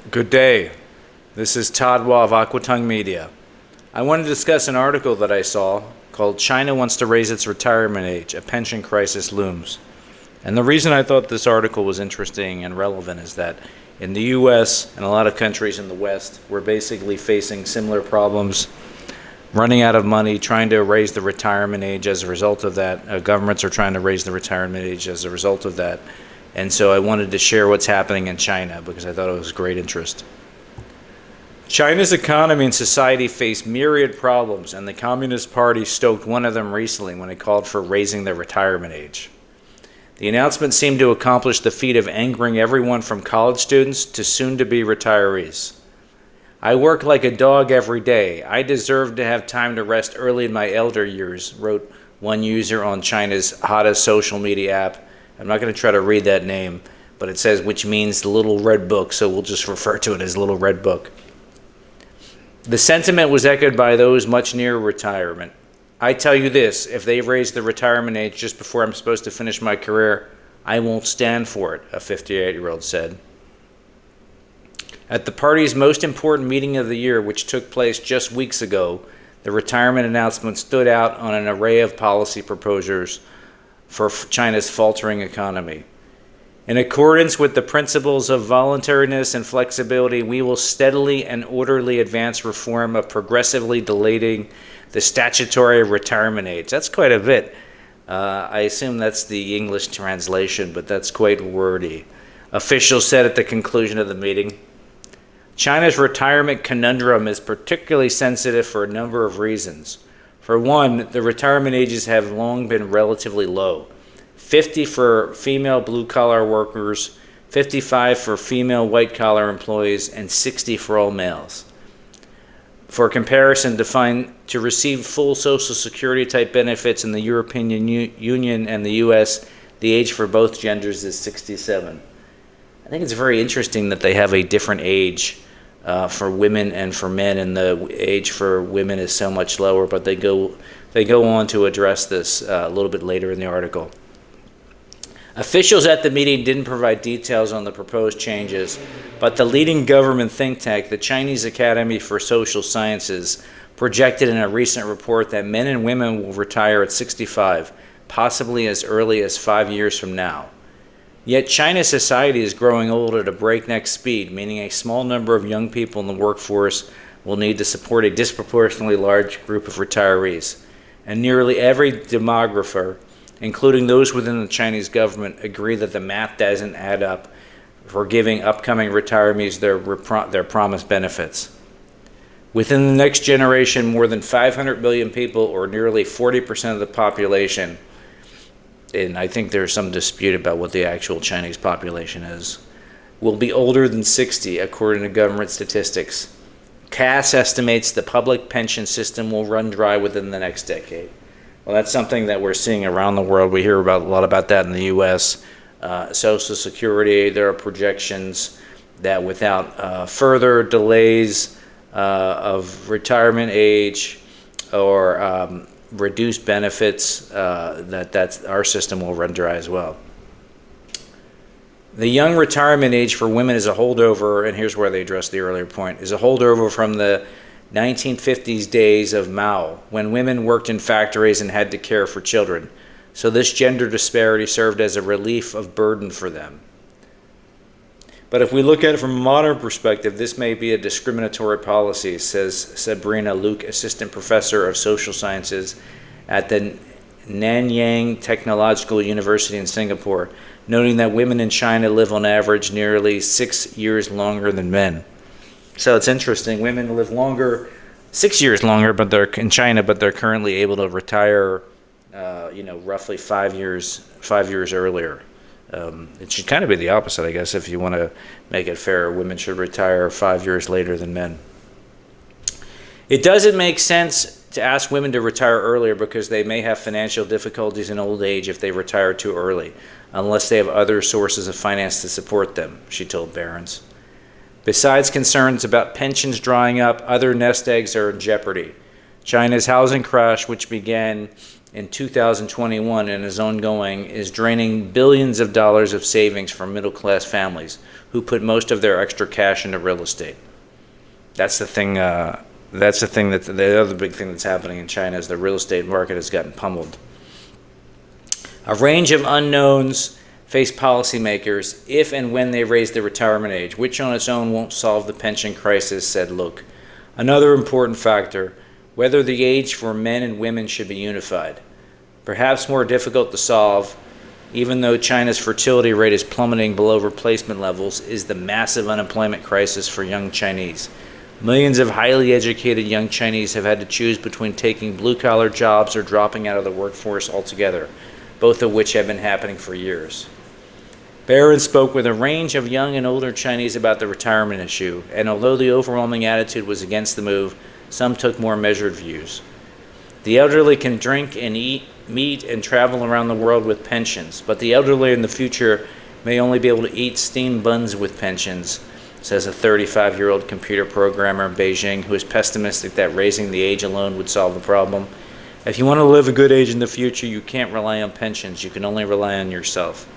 Good day. This is Todd Waugh of Aquatongue Media. I want to discuss an article that I saw called China Wants to Raise Its Retirement Age, a Pension Crisis Looms. And the reason I thought this article was interesting and relevant is that in the US and a lot of countries in the West, we're basically facing similar problems, running out of money, trying to raise the retirement age as a result of that. Governments are trying to raise the retirement age as a result of that. And so I wanted to share what's happening in China because I thought it was great interest. China's economy and society face myriad problems, and the Communist Party stoked one of them recently when it called for raising the retirement age. The announcement seemed to accomplish the feat of angering everyone from college students to soon-to-be retirees. "I work like a dog every day. I deserve to have time to rest early in my elder years," wrote one user on China's hottest social media app. I'm not going to try to read that name, but it says, which means the little red book, so we'll just refer to it as little red book. The sentiment was echoed by those much nearer retirement. "I tell you this, if they raise the retirement age just before I'm supposed to finish my career, I won't stand for it," a 58-year-old said. At the party's most important meeting of the year, which took place just weeks ago, the retirement announcement stood out on an array of policy proposals for China's faltering economy. "In accordance with the principles of voluntariness and flexibility, we will steadily and orderly advance reform of progressively delaying the statutory retirement age." That's quite a bit. I assume that's the English translation, but that's quite wordy. Officials said at the conclusion of the meeting. China's retirement conundrum is particularly sensitive for a number of reasons. For one, the retirement ages have long been relatively low. 50 for female blue-collar workers, 55 for female white-collar employees, and 60 for all males. For comparison, to receive full Social Security type benefits in the European Union and the US, the age for both genders is 67. I think it's very interesting that they have a different age for women and for men, and the age for women is so much lower, but they go on to address this a little bit later in the article. Officials at the meeting didn't provide details on the proposed changes, but the leading government think tank, the Chinese Academy for Social Sciences, projected in a recent report that men and women will retire at 65, possibly as early as 5 years from now. Yet China's society is growing old at a breakneck speed, meaning a small number of young people in the workforce will need to support a disproportionately large group of retirees. And nearly every demographer, including those within the Chinese government, agree that the math doesn't add up for giving upcoming retirees their promised benefits. Within the next generation, more than 500 million people, or nearly 40% of the population, and I think there's some dispute about what the actual Chinese population is, will be older than 60, according to government statistics. CAS estimates the public pension system will run dry within the next decade. Well, that's something that we're seeing around the world. We hear a lot about that in the U.S. Social Security, there are projections that without further delays of retirement age or reduced benefits, that's our system will run dry as well. The young retirement age for women is a holdover, and here's where they address the earlier point, is a holdover from the 1950s days of Mao, when women worked in factories and had to care for children. So this gender disparity served as a relief of burden for them. But if we look at it from a modern perspective, this may be a discriminatory policy, says Sabrina Luke, assistant professor of social sciences at the Nanyang Technological University in Singapore, noting that women in China live on average nearly 6 years longer than men. So it's interesting. Women live longer, 6 years longer, but they're in China, but they're currently able to retire, roughly 5 years earlier. It should kind of be the opposite, I guess, if you want to make it fair. Women should retire 5 years later than men. It doesn't make sense to ask women to retire earlier because they may have financial difficulties in old age if they retire too early, unless they have other sources of finance to support them, she told Barron's. Besides concerns about pensions drying up, other nest eggs are in jeopardy. China's housing crash, which began in 2021 and is ongoing is draining billions of dollars of savings from middle-class families who put most of their extra cash into real estate. That's the thing. The other big thing that's happening in China is the real estate market has gotten pummeled. A range of unknowns face policymakers if and when they raise the retirement age, which on its own won't solve the pension crisis, said Luke. Another important factor, whether the age for men and women should be unified. Perhaps more difficult to solve, even though China's fertility rate is plummeting below replacement levels, is the massive unemployment crisis for young Chinese. Millions of highly educated young Chinese have had to choose between taking blue-collar jobs or dropping out of the workforce altogether, both of which have been happening for years. Barron spoke with a range of young and older Chinese about the retirement issue, and although the overwhelming attitude was against the move, some took more measured views. The elderly can drink and eat, meet, and travel around the world with pensions, but the elderly in the future may only be able to eat steamed buns with pensions, says a 35-year-old computer programmer in Beijing who is pessimistic that raising the age alone would solve the problem. If you want to live a good age in the future, you can't rely on pensions. You can only rely on yourself.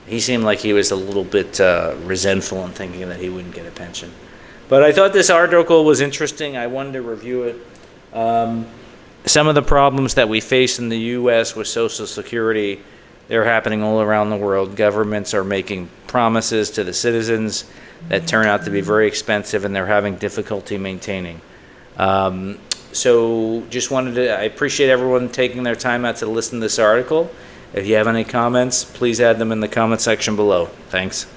He seemed like he was a little bit resentful in thinking that he wouldn't get a pension. But I thought this article was interesting. I wanted to review it. Some of the problems that we face in the U.S. with Social Security, they're happening all around the world. Governments are making promises to the citizens that turn out to be very expensive, and they're having difficulty maintaining. So just I appreciate everyone taking their time out to listen to this article. If you have any comments, please add them in the comment section below. Thanks.